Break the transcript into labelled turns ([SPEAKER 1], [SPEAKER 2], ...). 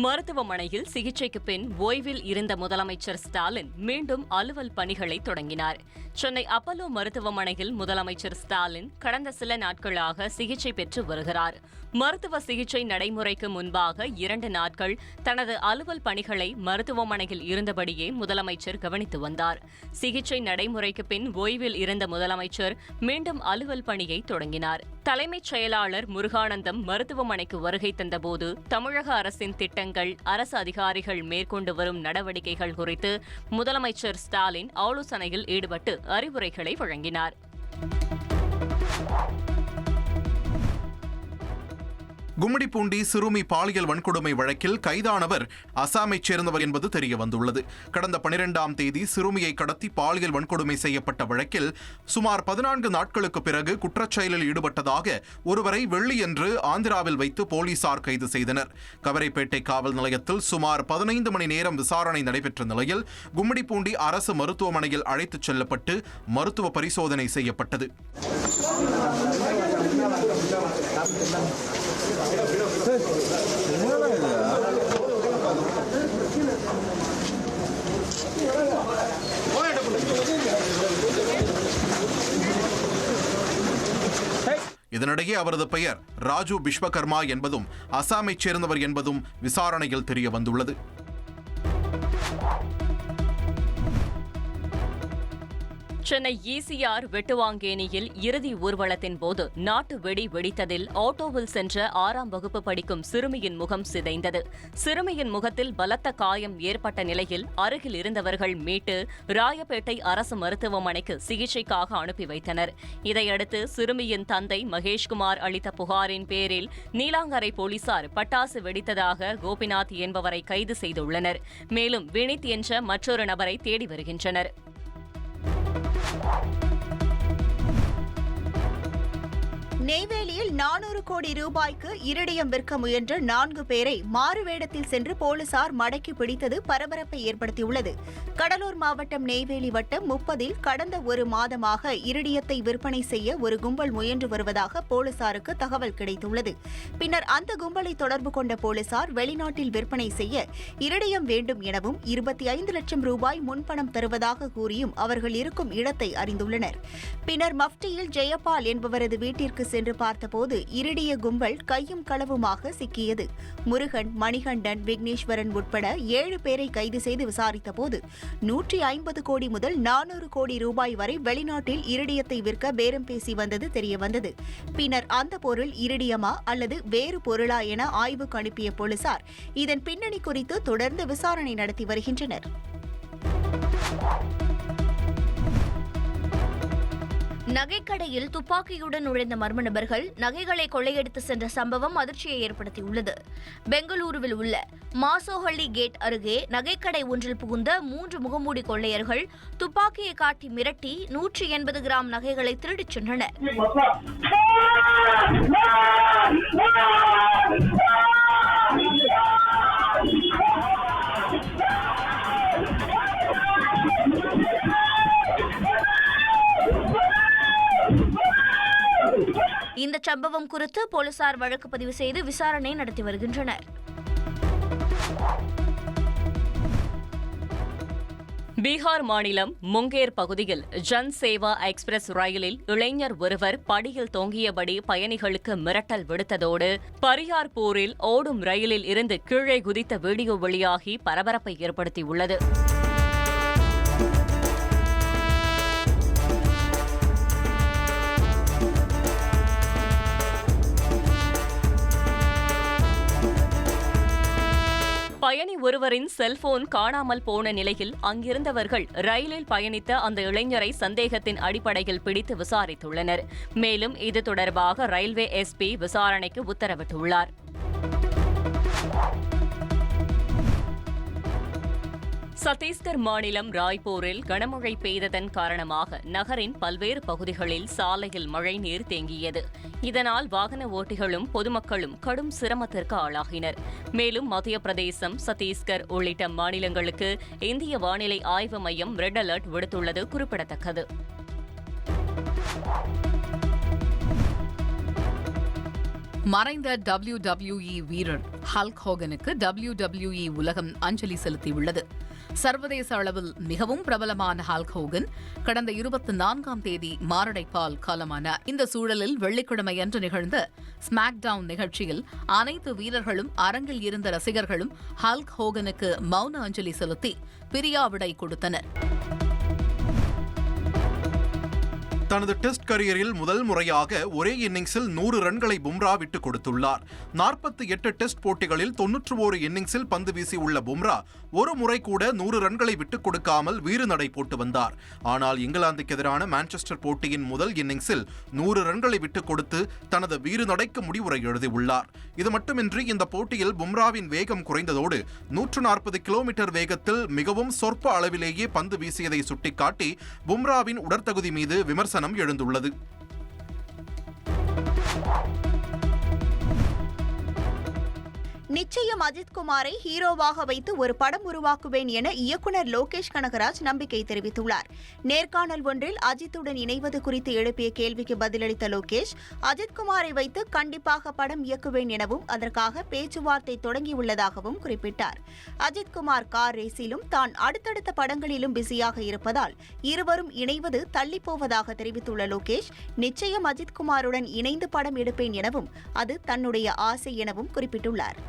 [SPEAKER 1] மருத்துவமனையில் சிகிச்சைக்கு பின் ஓய்வில் இருந்த முதலமைச்சர் ஸ்டாலின் மீண்டும் அலுவல் பணிகளை தொடங்கினார். சென்னை அப்பல்லோ மருத்துவமனையில் முதலமைச்சர் ஸ்டாலின் கடந்த சில நாட்களாக சிகிச்சை பெற்று வருகிறார். மருத்துவ சிகிச்சை நடைமுறைக்கு முன்பாக 2 நாட்கள் தனது அலுவல் பணிகளை மருத்துவமனையில் இருந்தபடியே முதலமைச்சர் கவனித்து வந்தார். சிகிச்சை நடைமுறைக்கு பின் ஓய்வில் இருந்த முதலமைச்சர் மீண்டும் அலுவல் பணியை தொடங்கினார். தலைமைச் செயலாளர் முருகானந்தம் மருத்துவமனைக்கு வருகை தந்தபோது தமிழக அரசின் திட்டங்கள், அரசு அதிகாரிகள் மேற்கொண்டு வரும் நடவடிக்கைகள் குறித்து முதலமைச்சர் ஸ்டாலின் ஆலோசனையில் ஈடுபட்டு அறிவுரைகளை வழங்கினார்.
[SPEAKER 2] கும்மிடிப்பூண்டி சிறுமி பாலியல் வன்கொடுமை வழக்கில் கைதானவர் அசாமைச் சேர்ந்தவர் என்பது தெரியவந்துள்ளது. கடந்த 12ஆம் தேதி சிறுமியை கடத்தி பாலியல் வன்கொடுமை செய்யப்பட்ட வழக்கில் சுமார் 14 நாட்களுக்கு பிறகு குற்றச்செயலில் ஈடுபட்டதாக ஒருவரை வெள்ளியன்று ஆந்திராவில் வைத்து போலீசார் கைது செய்தனர். கவரைப்பேட்டை காவல் நிலையத்தில் சுமார் 15 மணி நேரம் விசாரணை நடைபெற்ற நிலையில் கும்மிடிப்பூண்டி அரசு மருத்துவமனையில் அழைத்துச் செல்லப்பட்டு மருத்துவ பரிசோதனை செய்யப்பட்டது. இதனிடையே அவரது பெயர் ராஜு விஸ்வகர்மா என்பதும் அசாமைச் சேர்ந்தவர் என்பதும் விசாரணையில் தெரிய வந்துள்ளது.
[SPEAKER 1] சென்னை ECR வெட்டுவாங்கேணியில் இறுதி ஊர்வலத்தின் போது நாட்டு வெடி வெடித்ததில் ஆட்டோவில் சென்ற 6ஆம் வகுப்பு படிக்கும் சிறுமியின் முகம் சிதைந்தது. சிறுமியின் முகத்தில் பலத்த காயம் ஏற்பட்ட நிலையில் அருகில் இருந்தவர்கள் மீட்டு ராயப்பேட்டை அரசு மருத்துவமனைக்கு சிகிச்சைக்காக அனுப்பி வைத்தனர். இதையடுத்து சிறுமியின் தந்தை மகேஷ்குமார் அளித்த புகாரின் பேரில் நீலாங்கரை போலீசார் பட்டாசு வெடித்ததாக கோபிநாத் என்பவரை கைது செய்துள்ளனர். மேலும் வினித் என்ற மற்றொரு நபரை தேடி வருகின்றனர்.
[SPEAKER 3] நெய்வேலியில் 400 கோடி ரூபாய்க்கு இரிடியம் விற்க முயன்ற 4 பேரை மாறுவேடத்தில் சென்று போலீசார் மடக்கி பிடித்தது பரபரப்பை ஏற்படுத்தியுள்ளது. கடலூர் மாவட்டம் நெய்வேலி வட்டம் 30இல் கடந்த ஒரு மாதமாக இரிடியத்தை விற்பனை செய்ய ஒரு கும்பல் முயன்று வருவதாக போலீசாருக்கு தகவல் கிடைத்துள்ளது. பின்னர் அந்த கும்பலை தொடர்பு கொண்ட போலீசார் வெளிநாட்டில் விற்பனை செய்ய இரிடியம் வேண்டும் எனவும் 25 லட்சம் ரூபாய் முன்பணம் தருவதாக கூறியும் அவர்கள் இருக்கும் இடத்தை அறிந்துள்ளனர். பின்னர் மஃப்டியில் ஜெயபால் என்பவரது வீட்டிற்கு சென்று பார்த்தபோது இரிடிய கும்பல் கையும் களவுமாக சிக்கியது. முருகன், மணிகண்டன், விக்னேஸ்வரன் உட்பட 7 பேரை கைது செய்து விசாரித்தபோது 150 கோடி முதல் 400 கோடி ரூபாய் வரை வெளிநாட்டில் இரிடியத்தை விற்க பேரம் பேசி வந்தது தெரியவந்தது. பின்னர் அந்த பொருள் இரிடியமா அல்லது வேறு பொருளா என ஆய்வுக்கு அனுப்பிய போலீசார் இதன் பின்னணி குறித்து தொடர்ந்து விசாரணை நடத்தி வருகின்றனர்.
[SPEAKER 4] நகைக்கடையில் துப்பாக்கியுடன் நுழைந்த மர்ம நபர்கள் நகைகளை கொள்ளையடித்து சென்ற சம்பவம் அதிர்ச்சியை ஏற்படுத்தியுள்ளது. பெங்களூருவில் உள்ள மாசோஹள்ளி கேட் அருகே நகைக்கடை ஒன்றில் புகுந்த 3 முகமூடி கொள்ளையர்கள் துப்பாக்கியை காட்டி மிரட்டி 180 கிராம் நகைகளை திருடிச் சென்றனர். இந்த சம்பவம் குறித்து போலீசார் வழக்கு பதிவு செய்து விசாரணை நடத்தி வருகின்றனர்.
[SPEAKER 1] பீகார் மாநிலம் முங்கேர் பகுதியில் ஜன் சேவா எக்ஸ்பிரஸ் ரயிலில் இளைஞர் ஒருவர் படியில் தொங்கியபடி பயணிகளுக்கு மிரட்டல் விடுத்ததோடு பரியார்பூரில் ஓடும் ரயிலில் இருந்து கீழே குதித்த வீடியோ வெளியாகி பரபரப்பை ஏற்படுத்தியுள்ளது. பயணி ஒருவரின் செல்போன் காணாமல் போன நிலையில் அங்கிருந்தவர்கள் ரயிலில் பயணித்த அந்த இளைஞரை சந்தேகத்தின் அடிப்படையில் பிடித்து விசாரித்துள்ளனர். மேலும் இது தொடர்பாக ரயில்வே SP விசாரணைக்கு உத்தரவிட்டுள்ளார். சத்தீஸ்கர் மாநிலம் ராய்ப்பூரில் கனமழை பெய்ததன் காரணமாக நகரின் பல்வேறு பகுதிகளில் சாலையில் மழைநீர் தேங்கியது. இதனால் வாகன ஓட்டிகளும் பொதுமக்களும் கடும் சிரமத்திற்கு ஆளாகினர். மேலும் மத்திய பிரதேசம், சத்தீஸ்கர் உள்ளிட்ட மாநிலங்களுக்கு இந்திய வானிலை ஆய்வு மையம் ரெட் அலர்ட் விடுத்துள்ளது குறிப்பிடத்தக்கது.
[SPEAKER 5] மறைந்த WWE வீரர் ஹல்க் ஹோகனுக்கு WWE உலகம் அஞ்சலி செலுத்தியுள்ளது. சர்வதேச அளவில் மிகவும் பிரபலமான ஹல்க் ஹோகன் கடந்த 24ஆம் தேதி மாரடைப்பால் காலமானார். இந்த சூழலில் வெள்ளிக்கிழமை அன்று நிகழ்ந்த ஸ்மாக் டவுன் நிகழ்ச்சியில் அனைத்து வீரர்களும் அரங்கில் இருந்த ரசிகர்களும் ஹல்க் ஹோகனுக்கு மௌன அஞ்சலி செலுத்தி பிரியாவிடை கொடுத்தனர்.
[SPEAKER 2] தனது டெஸ்ட் கரியரில் முதல் முறையாக ஒரே இன்னிங்ஸில் 100 ரன்களை பும்ரா விட்டுக் கொடுத்துள்ளார். 48 டெஸ்ட் போட்டிகளில் 91 இன்னிங்ஸில் பந்து வீசியுள்ள பும்ரா ஒரு முறை கூட 100 ரன்களை விட்டுக் கொடுக்காமல் வீறுநடை போட்டு வந்தார். ஆனால் இங்கிலாந்துக்கு எதிரான மான்செஸ்டர் போட்டியின் முதல் இன்னிங்ஸில் 100 ரன்களை விட்டுக் கொடுத்து தனது வீறுநடைக்கு முடிவுரை எழுதியுள்ளார். இது மட்டுமின்றி இந்த போட்டியில் பும்ராவின் வேகம் குறைந்ததோடு 140 கிலோமீட்டர் வேகத்தில் மிகவும் சொற்ப அளவிலேயே பந்து வீசியதை சுட்டிக்காட்டி பும்ராவின் உடற்தகுதி மீது விமர்சனம் எழுந்துள்ளது.
[SPEAKER 3] நிச்சயம் அஜித்குமாரை ஹீரோவாக வைத்து ஒரு படம் உருவாக்குவேன் என இயக்குனர் லோகேஷ் கனகராஜ் நம்பிக்கை தெரிவித்துள்ளார். நேர்காணல் ஒன்றில் அஜித்துடன் இணைவது குறித்து எழுப்பிய கேள்விக்கு பதிலளித்த லோகேஷ், அஜித்குமாரை வைத்து கண்டிப்பாக படம் இயக்குவேன் எனவும் அதற்காக பேச்சுவார்த்தை தொடங்கியுள்ளதாகவும் குறிப்பிட்டார். அஜித்குமார் கார் ரேஸிலும் தான் அடுத்தடுத்த படங்களிலும் பிஸியாக இருப்பதால் இருவரும் இணைவது தள்ளிப்போவதாக தெரிவித்துள்ள லோகேஷ், நிச்சயம் அஜித்குமாருடன் இணைந்து படம் எடுப்பேன் எனவும் அது தன்னுடைய ஆசை எனவும் குறிப்பிட்டுள்ளார்.